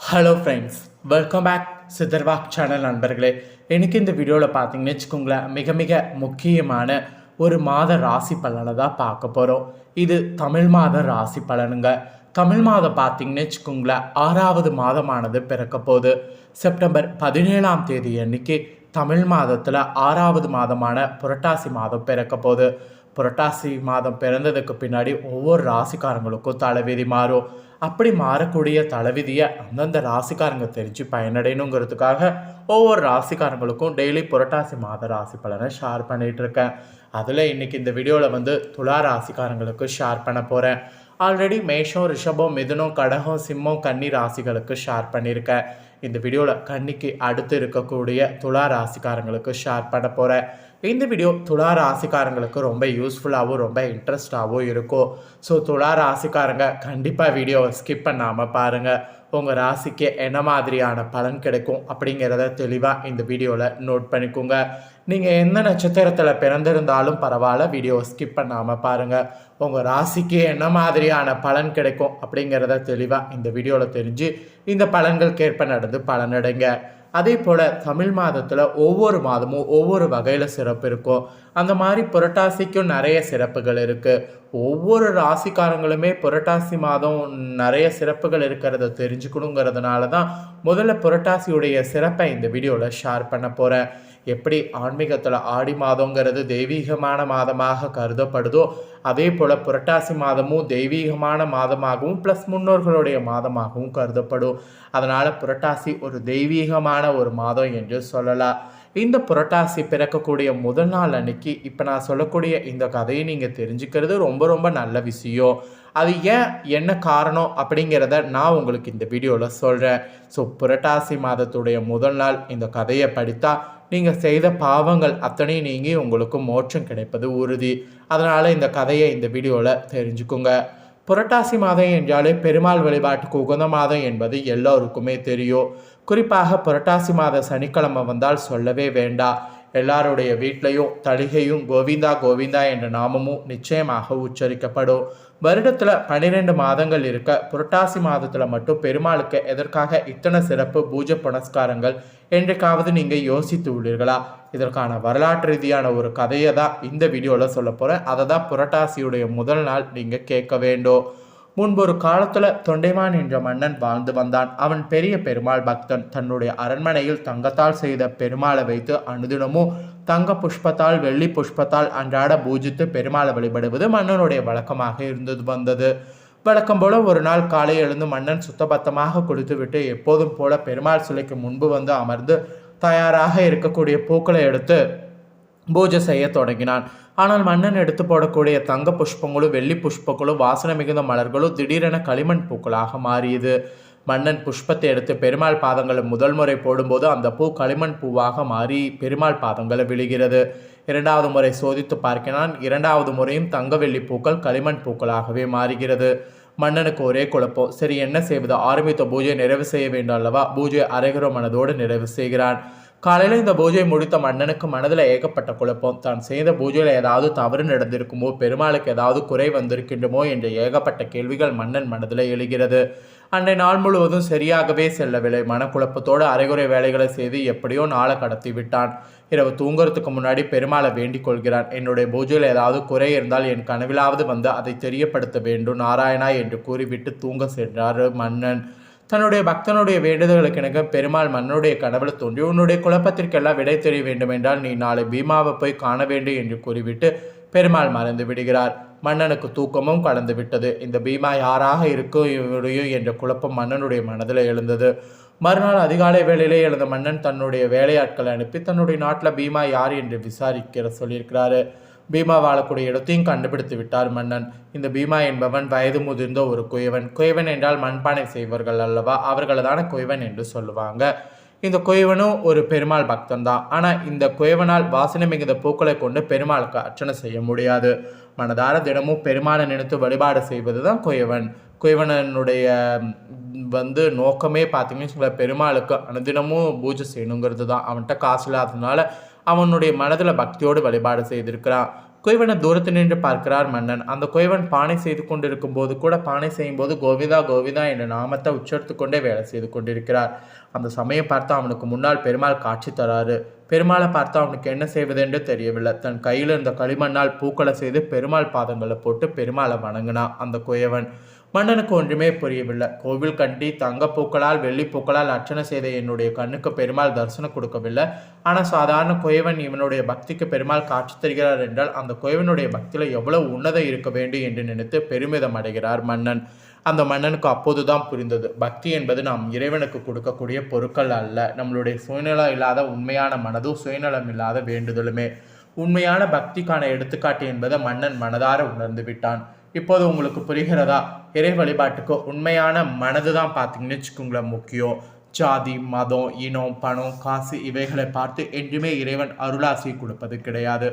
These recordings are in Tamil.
ஹலோ ஃப்ரெண்ட்ஸ், வெல்கம் பேக் சித்தர்வாக் சேனல் நண்பர்களே. எனக்கு இந்த வீடியோவில் பார்த்தீங்கன்னு வச்சுக்கோங்களேன், மிக மிக முக்கியமான ஒரு மாத ராசி பலனை தான் பார்க்க போகிறோம். இது தமிழ் மாத ராசி பலனுங்க. தமிழ் மாதம் பார்த்தீங்கன்னு வச்சுக்கோங்களேன், 6வது மாதமானது பிறக்க போகுது. செப்டம்பர் 17ஆம் தேதி அன்னைக்கு தமிழ் மாதத்தில் 6வது மாதமான புரட்டாசி மாதம் பிறக்க போகுது. புரட்டாசி மாதம் பிறந்ததுக்கு பின்னாடி ஒவ்வொரு ராசிக்காரங்களுக்கும் தலைவிதி மாறும். அப்படி மாறக்கூடிய தலைவிதியை அந்தந்த ராசிக்காரங்க தெரிஞ்சு பயனடையணுங்கிறதுக்காக ஒவ்வொரு ராசிக்காரங்களுக்கும் டெய்லி புரட்டாசி மாத ராசி பலனை ஷேர் பண்ணிகிட்டு இருக்கேன். அதில் இன்றைக்கி இந்த வீடியோவில் துலா ராசிக்காரங்களுக்கு ஷேர் பண்ண போகிறேன். ஆல்ரெடி மேஷம், ரிஷபம், மிதுனம், கடகம், சிம்மம், கன்னி ராசிகளுக்கு ஷேர் பண்ணியிருக்கேன். இந்த வீடியோவில் கன்னிக்கு அடுத்து இருக்கக்கூடிய துலா ராசிக்காரங்களுக்கு ஷேர் பண்ண போகிறேன். இந்த வீடியோ துலா ராசிக்காரங்களுக்கு ரொம்ப யூஸ்ஃபுல்லாகவும் ரொம்ப இன்ட்ரெஸ்டாகவும் இருக்கும். ஸோ துலா ராசிக்காரங்க கண்டிப்பாக வீடியோவை ஸ்கிப் பண்ணாமல் பாருங்கள். உங்கள் ராசிக்கு என்ன மாதிரியான பலன் கிடைக்கும் அப்படிங்கிறத தெளிவாக இந்த வீடியோவில் நோட் பண்ணிக்கோங்க. நீங்கள் எந்த நட்சத்திரத்தில் பிறந்திருந்தாலும் பரவாயில்ல, வீடியோவை ஸ்கிப் பண்ணாமல் பாருங்கள். உங்கள் ராசிக்கு என்ன மாதிரியான பலன் கிடைக்கும் அப்படிங்கிறத தெளிவாக இந்த வீடியோவில் தெரிஞ்சு இந்த பலன்களுக்கேற்ப நடந்து பலனடைங்க. அதே போல் தமிழ் மாதத்தில் ஒவ்வொரு மாதமும் ஒவ்வொரு வகையில் சிறப்பு இருக்கும். அந்த மாதிரி புரட்டாசிக்கும் நிறைய சிறப்புகள் இருக்குது. ஒவ்வொரு ராசிக்காரங்களுமே புரட்டாசி மாதம் நிறைய சிறப்புகள் இருக்கிறத தெரிஞ்சுக்கணுங்கிறதுனால தான் முதல்ல புரட்டாசியுடைய சிறப்பை இந்த வீடியோவில் ஷேர் பண்ண போகிறேன். எப்படி ஆன்மீகத்தில் ஆடி மாதங்கிறது தெய்வீகமான மாதமாக கருதப்படுதோ, அதே போல் புரட்டாசி மாதமும் தெய்வீகமான மாதமாகவும் ப்ளஸ் முன்னோர்களுடைய மாதமாகவும் கருதப்படும். அதனால் புரட்டாசி ஒரு தெய்வீகமான ஒரு மாதம் என்று சொல்லலாம். இந்த புரட்டாசி பிறக்கக்கூடிய முதல் நாள் அன்னைக்கு இப்போ நான் சொல்லக்கூடிய இந்த கதையை நீங்கள் தெரிஞ்சுக்கிறது ரொம்ப ரொம்ப நல்ல விஷயம். அது ஏன், என்ன காரணம் அப்படிங்கிறத நான் உங்களுக்கு இந்த வீடியோவில் சொல்கிறேன். ஸோ புரட்டாசி மாதத்துடைய முதல் நாள் இந்த கதையை படித்தா நீங்கள் செய்த பாவங்கள் அத்தனையும் நீங்கி உங்களுக்கு மோட்சம் கிடைப்பது உறுதி. அதனால் இந்த கதையை இந்த வீடியோவில் தெரிஞ்சுக்குங்க. புரட்டாசி மாதம் என்றாலே பெருமாள் வழிபாட்டுக்கு உகந்த மாதம் என்பது எல்லோருக்குமே தெரியும். குறிப்பாக புரட்டாசி மாத சனிக்கிழமை வந்தால் சொல்லவே வேண்டாம். எல்லாருடைய வீட்லையும் தளிகையும் கோவிந்தா கோவிந்தா என்ற நாமமும் நிச்சயமாக உச்சரிக்கப்படும். வருடத்தில் 12 மாதங்கள் இருக்க புரட்டாசி மாதத்தில் மட்டும் பெருமாளுக்கு எதற்காக இத்தனை சிறப்பு பூஜை புனஸ்காரங்கள் என்றைக்காவது நீங்கள் யோசித்து உள்ளீர்களா? இதற்கான வரலாற்று ரீதியான ஒரு கதையை தான் இந்த வீடியோவில் சொல்ல போகிறேன். அதை தான் புரட்டாசியுடைய முதல் நாள் நீங்கள் கேட்க வேண்டும். முன்பொரு காலத்தில் தொண்டைமான் என்ற மன்னன் வாழ்ந்து வந்தான். அவன் பெரிய பெருமாள் பக்தன். தன்னுடைய அரண்மனையில் தங்கத்தால் செய்த பெருமாளை வைத்து அனுதினமும் தங்க புஷ்பத்தால் வெள்ளி புஷ்பத்தால் அன்றாட பூஜித்து பெருமாளை வழிபடுவது மன்னனுடைய வழக்கமாக இருந்தது வந்தது. வழக்கம் போல ஒரு நாள் காலை எழுந்து மன்னன் சுத்தபத்தமாக குளித்துவிட்டு எப்போதும் போல பெருமாள் சிலைக்கு முன்பு வந்து அமர்ந்து தயாராக இருக்கக்கூடிய பூக்களை எடுத்து பூஜை செய்ய தொடங்கினான். ஆனால் மன்னன் எடுத்து போடக்கூடிய தங்க புஷ்பங்களும் வெள்ளி புஷ்பங்களும் வாசனை மிகுந்த மலர்களும் திடீரென களிமண் பூக்களாக மாறியது. மன்னன் புஷ்பத்தை எடுத்து பெருமாள் பாதங்களை முதல் முறை போடும்போது அந்த பூ களிமண் பூவாக மாறி பெருமாள் பாதங்களை விழுகிறது. 2வது முறை சோதித்து பார்க்கிறான். 2வது முறையும் தங்க வெள்ளி பூக்கள் களிமண் பூக்களாகவே மாறுகிறது. மன்னனுக்கு ஒரே குழப்பம். சரி, என்ன செய்வது? ஆரம்பித்த பூஜை நிறைவு செய்ய வேண்டும் அல்லவா? பூஜை அரைகுற மனதோடு நிறைவு செய்கிறான். காலையில் இந்த பூஜை முடித்த மன்னனுக்கு மனதில் ஏகப்பட்ட குழப்பம். தான் செய்த பூஜையில் ஏதாவது தவறு நடந்திருக்குமோ, பெருமாளுக்கு ஏதாவது குறை வந்திருக்கின்றமோ என்ற ஏகப்பட்ட கேள்விகள் மன்னன் மனதில் எழுகிறது. அன்றைய நாள் முழுவதும் சரியாகவே செல்லவில்லை. மனக்குழப்பத்தோடு அரைகுறை வேலைகளை செய்து எப்படியோ நாளை கடத்தி விட்டான். இரவு தூங்குறதுக்கு முன்னாடி பெருமாளை வேண்டிக் கொள்கிறான். என்னுடைய பூஜையில் ஏதாவது குறை இருந்தால் என் கனவிலாவது வந்து அதை தெரியப்படுத்த வேண்டும் நாராயணா என்று கூறிவிட்டு தூங்க சென்றார் மன்னன். தன்னுடைய பக்தனுடைய வேண்டுதல்களுக்கு இணங்க பெருமாள் மன்னனுடைய கனவுல தோன்றி, உன்னுடைய குழப்பத்திற்கெல்லாம் விடை தெரிய வேண்டும் என்றால் நீ நாளை பீமாவை போய் காண வேண்டும் என்று கூறிவிட்டு பெருமாள் மறைந்து விடுகிறார். மன்னனுக்கு தூக்கமும் கலந்து விட்டது. இந்த பீமா யாராக இருக்கும் என்ற குழப்பம் மன்னனுடைய மனதில் எழுந்தது. மறுநாள் அதிகாலை வேளையிலே எழுந்த மன்னன் தன்னுடைய வேலையாட்களை அனுப்பி தன்னுடைய நாட்டில் பீமா யார் என்று விசாரிக்கிற சொல்லியிருக்கிறாரு. பீமா வாழக்கூடிய இடத்தையும் கண்டுபிடித்து விட்டார் மன்னன். இந்த பீமா என்பவன் வயது முதிர்ந்த ஒரு குயவன். குயவன் என்றால் மண்பானை செய்வர்கள் அல்லவா, அவர்களை தானே குயவன் என்று சொல்லுவாங்க. இந்த குயவனும் ஒரு பெருமாள் பக்தன் தான். ஆனால் இந்த குயவனால் வாசனை மிகுந்த பூக்களை கொண்டு பெருமாளுக்கு அர்ச்சனை செய்ய முடியாது. மனதார தினமும் பெருமாளை நினைத்து வழிபாடு செய்வது தான் குயவன். குயவனுடைய நோக்கமே பார்த்தீங்கன்னா பெருமாளுக்கு அனுதினமும் பூஜை செய்யணுங்கிறது தான். அவன்கிட்ட காசு இல்லாததுனால அவனுடைய மனதில் பக்தியோடு வழிபாடு செய்திருக்கிறான். குயவனை தூரத்து நின்று பார்க்கிறார் மன்னன். அந்த குயவன் பானை செய்து கொண்டிருக்கும் போது கூட பானை செய்யும்போது கோவிந்தா கோவிந்தா என்ற நாமத்தை உச்சரித்து கொண்டே வேலை செய்து கொண்டிருக்கிறார். அந்த சமயம் பார்த்தா அவனுக்கு முன்னால் பெருமாள் காட்சி தராரு. பெருமாளை பார்த்தா அவனுக்கு என்ன செய்வதென்று தெரியவில்லை. தன் கையில் இருந்த களிமண்ணால் பூக்களை செய்து பெருமாள் பாதங்களை போட்டு பெருமாளை வணங்கினான் அந்த குயவன். மன்னனுக்கு ஒன்றுமே புரியவில்லை. கோவில் கட்டி தங்க பூக்களால் வெள்ளி பூக்களால் அர்ச்சனை செய்த என்னுடைய கண்ணுக்கு பெருமாள் தரிசனம் கொடுக்கவில்லை. ஆனால் சாதாரண குயவன் இவனுடைய பக்திக்கு பெருமாள் காட்சி தருகிறார் என்றால் அந்த குயவனுடைய பக்தியில் எவ்வளவு உன்னதம் இருக்க வேண்டும் என்று நினைத்து பெருமிதம் அடைகிறார் மன்னன். அந்த மன்னனுக்கு அப்போதுதான் புரிந்தது, பக்தி என்பது நாம் இறைவனுக்கு கொடுக்கக்கூடிய பொருட்கள் அல்ல, நம்மளுடைய சுயநலம் இல்லாத உண்மையான மனதும் சுயநலம் இல்லாத வேண்டுதலுமே உண்மையான பக்திக்கான எடுத்துக்காட்டு என்பதை மன்னன் மனதார உணர்ந்து விட்டான். இப்போது உங்களுக்கு புரிகிறதா? இறை வழிபாட்டுக்கு உண்மையான மனது தான் பார்த்தீங்கன்னு வச்சுக்கோங்களேன் முக்கியம். ஜாதி, மதம், இனம், பணம், காசு இவைகளை பார்த்து என்றுமே இறைவன் அருளாசி கொடுப்பது கிடையாது.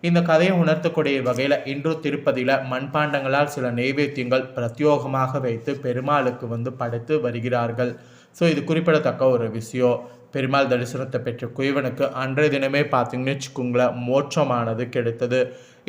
இந்த கதையை உணர்த்தக்கூடிய வகையில் இன்று திருப்பதியில் மண்பாண்டங்களால் சில நெய்வேத்தியங்கள் பிரத்யோகமாக வைத்து பெருமாளுக்கு படைத்து வருகிறார்கள். ஸோ இது குறிப்பிடத்தக்க ஒரு விஷயம். பெருமாள் தரிசனத்தை பெற்ற குயவனுக்கு அன்றைய தினமே பார்த்தீங்கன்னு வச்சுக்கோங்களேன் மோட்சமானது கிடைத்தது.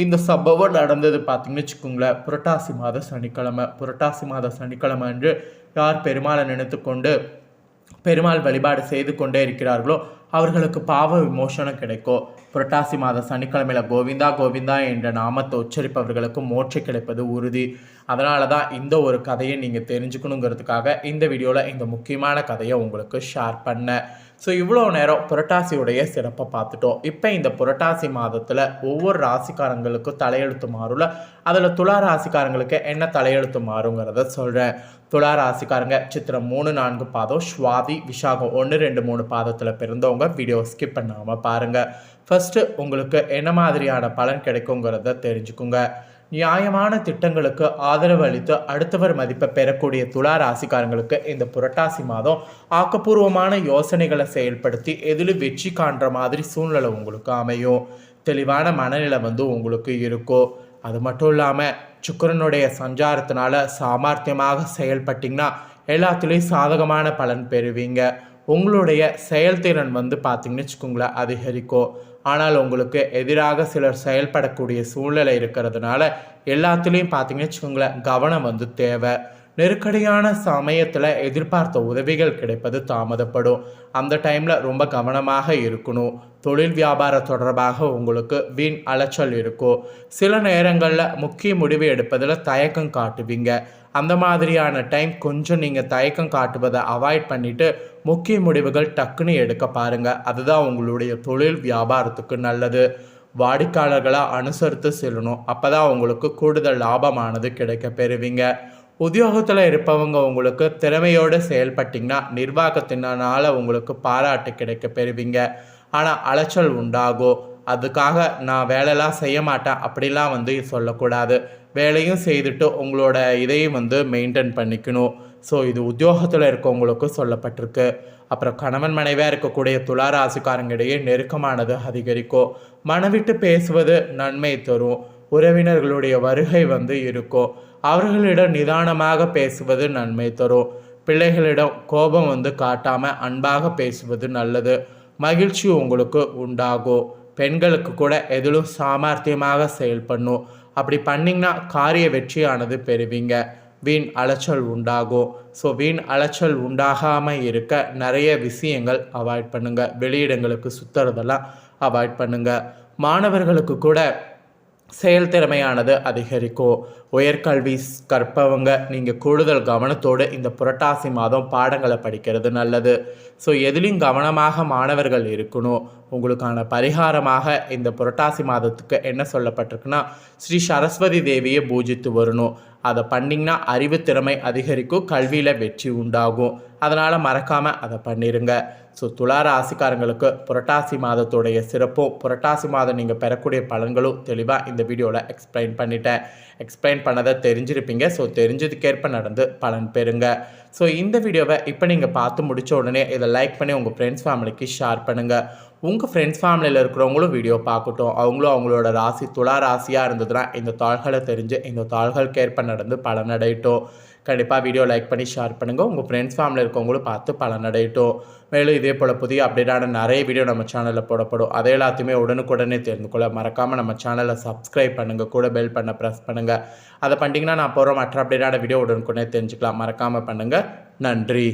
இந்த சம்பவம் நடந்தது பார்த்தீங்கன்னு வச்சுக்கோங்களேன் புரட்டாசி மாத சனிக்கிழமை. புரட்டாசி மாத சனிக்கிழமை அன்று யார் பெருமாளை நினைத்து கொண்டு பெருமாள் வழிபாடு செய்து கொண்டே இருக்கிறார்களோ அவர்களுக்கு பாவ விமோசனம் கிடைக்கும். புரட்டாசி மாத சனிக்கிழமையில கோவிந்தா கோவிந்தா என்ற நாமத்தை உச்சரிப்பவர்களுக்கு மோட்சம் கிடைப்பது உறுதி. அதனால தான் இந்த ஒரு கதையை நீங்கள் தெரிஞ்சுக்கணுங்கிறதுக்காக இந்த வீடியோவில் இந்த முக்கியமான கதையை உங்களுக்கு ஷேர் பண்ணேன். ஸோ இவ்வளோ நேரம் புரட்டாசியுடைய சிறப்பை பார்த்துட்டோம். இப்போ இந்த புரட்டாசி மாதத்தில் ஒவ்வொரு ராசிக்காரங்களுக்கும் தலையெழுத்து மாறும்ல, அதில் துலா ராசிக்காரங்களுக்கு என்ன தலையெழுத்து மாறுங்கிறத சொல்கிறேன். துலா ராசிக்காரங்க சித்திரம் 3, 4 பாதம், சுவாதி, விஷாகம் 1, 2, 3 பாதத்தில் பிறந்தவங்க வீடியோ ஸ்கிப் பண்ணாமல் பாருங்கள். ஃபஸ்ட்டு உங்களுக்கு என்ன மாதிரியான பலன் கிடைக்குங்கிறத தெரிஞ்சுக்குங்க. நியாயமான திட்டங்களுக்கு ஆதரவு அளித்து அடுத்தவர் மதிப்பை பெறக்கூடிய துலா ராசிக்காரங்களுக்கு இந்த புரட்டாசி மாதம் ஆக்கப்பூர்வமான யோசனைகளை செயல்படுத்தி எதிலும் வெற்றி காண்ற மாதிரி சூழ்நிலை உங்களுக்கு அமையும். தெளிவான மனநிலை உங்களுக்கு இருக்கும். அது மட்டும் இல்லாமல் சுக்கிரனுடைய சஞ்சாரத்தினால சாமர்த்தியமாக செயல்பட்டிங்கன்னா எல்லாத்துலேயும் சாதகமான பலன் பெறுவீங்க. உங்களுடைய செயல்திறன் பார்த்தீங்கன்னு வச்சுக்கோங்களேன் அதிகரிக்கும். ஆனால் உங்களுக்கு எதிராக சிலர் செயல்படக்கூடிய சூழ்நிலை இருக்கிறதுனால எல்லாத்துலேயும் பார்த்தீங்கன்னு வச்சுக்கோங்களேன் கவனம் தேவை. நெருக்கடியான சமயத்தில் எதிர்பார்த்த உதவிகள் கிடைப்பது தாமதப்படும். அந்த டைமில் ரொம்ப கவனமாக இருக்கணும். தொழில் வியாபாரம் தொடர்பாக உங்களுக்கு வீண் அலைச்சல் இருக்கும். சில நேரங்களில் முக்கிய முடிவு எடுப்பதில் தயக்கம் காட்டுவீங்க. அந்த மாதிரியான டைம் கொஞ்சம் நீங்கள் தயக்கம் காட்டுவதை அவாய்ட் பண்ணிவிட்டு முக்கிய முடிவுகள் டக்குன்னு எடுக்க பாருங்கள். அதுதான் உங்களுடைய தொழில் வியாபாரத்துக்கு நல்லது. வாடிக்கையாளர்களை அனுசரித்து செல்லணும். அப்போ தான் உங்களுக்கு கூடுதல் லாபமானது கிடைக்க பெறுவீங்க. உத்தியோகத்தில் இருப்பவங்க உங்களுக்கு திறமையோடு செயல்பட்டிங்கன்னா நிர்வாகத்தினால உங்களுக்கு பாராட்டு கிடைக்க பெறுவீங்க. ஆனால் அலைச்சல் உண்டாகும். அதுக்காக நான் வேலையெல்லாம் செய்ய மாட்டேன் அப்படிலாம் சொல்லக்கூடாது. வேலையும் செய்துட்டு உங்களோட இதையும் மெயின்டைன் பண்ணிக்கணும். ஸோ இது உத்தியோகத்தில் இருக்கவங்களுக்கு சொல்லப்பட்டிருக்கு. அப்புறம் கணவன் மனைவியாக இருக்கக்கூடிய துலா ராசிக்காரங்களிடையே நெருக்கமானது அதிகரிக்கும். மனவிட்டு பேசுவது நன்மை தரும். உறவினர்களுடைய வருகை இருக்கும். அவர்களிடம் நிதானமாக பேசுவது நன்மை தரும். பிள்ளைகளிடம் கோபம் காட்டாமல் அன்பாக பேசுவது நல்லது. மகிழ்ச்சி உங்களுக்கு உண்டாகும். பெண்களுக்கு கூட எதிலும் சாமர்த்தியமாக செயல்படணும். அப்படி பண்ணிங்கன்னா காரிய வெற்றியானது பெறுவீங்க. வீண் அலைச்சல் உண்டாகும். ஸோ வீண் அலைச்சல் உண்டாகாமல் இருக்க நிறைய விஷயங்கள் அவாய்ட் பண்ணுங்கள். வெளியிடங்களுக்கு சுற்றுறதெல்லாம் அவாய்ட் பண்ணுங்கள். மாணவர்களுக்கு கூட செயல்திறமையானது அதிகரிக்கும். உயர்கல்வி கற்பவங்க நீங்கள் கூடுதல் கவனத்தோடு இந்த புரட்டாசி மாதம் பாடங்களை படிக்கிறது நல்லது. ஸோ எதிலையும் கவனமாக மாணவர்கள் இருக்கணும். உங்களுக்கான பரிகாரமாக இந்த புரட்டாசி மாதத்துக்கு என்ன சொல்லப்பட்டிருக்குன்னா ஸ்ரீ சரஸ்வதி தேவியை பூஜித்து வரணும். அதை பண்ணிங்கன்னா அறிவு திறமை அதிகரிக்கும். கல்வியில் வெற்றி உண்டாகும். அதனால் மறக்காமல் அதை பண்ணிடுங்க. ஸோ துலா ராசிக்காரங்களுக்கு புரட்டாசி மாதத்துடைய சிறப்பும் புரட்டாசி மாதம் நீங்கள் பெறக்கூடிய பலன்களும் தெளிவாக இந்த வீடியோவில் எக்ஸ்பிளைன் பண்ணிட்டேன். எக்ஸ்பிளைன் பண்ணதை தெரிஞ்சிருப்பீங்க. ஸோ தெரிஞ்சதுக்கேற்ப நடந்து பலன் பெறுங்க. ஸோ இந்த வீடியோவை இப்போ நீங்கள் பார்த்து முடித்த உடனே இதை லைக் பண்ணி உங்கள் ஃப்ரெண்ட்ஸ் ஃபேமிலிக்கு ஷேர் பண்ணுங்கள். உங்கள் ஃப்ரெண்ட்ஸ் ஃபேமிலியில் இருக்கிறவங்களும் வீடியோ பார்க்கட்டும். அவங்களும் அவங்களோட ராசி துலா ராசியாக இருந்ததுன்னா இந்த தாள்களை தெரிஞ்சு இந்த தாள்களுக்கேற்ப நடந்து பலனடையட்டும். கண்டிப்பாக வீடியோ லைக் பண்ணி ஷேர் பண்ணுங்கள். உங்கள் ஃப்ரெண்ட்ஸ் ஃபேமிலியில் இருக்கவங்களும் பார்த்து பலனடையட்டும். மேலும் இதே போல் புதிய அப்டேட்டான நிறைய வீடியோ நம்ம சேனலில் போடப்படும். அதை எல்லாத்தையுமே உடனுக்குடனே தெரிந்து கொள்ள மறக்காமல் நம்ம சேனலை சப்ஸ்கிரைப் பண்ணுங்கள். கூட பெல் பண்ண ப்ரெஸ் பண்ணுங்கள். அதை பண்ணிட்டீங்கன்னா நான் போகிற மற்ற அப்டேட்டான வீடியோ உடனுக்குடனே தெரிஞ்சுக்கலாம். மறக்காமல் பண்ணுங்கள். நன்றி.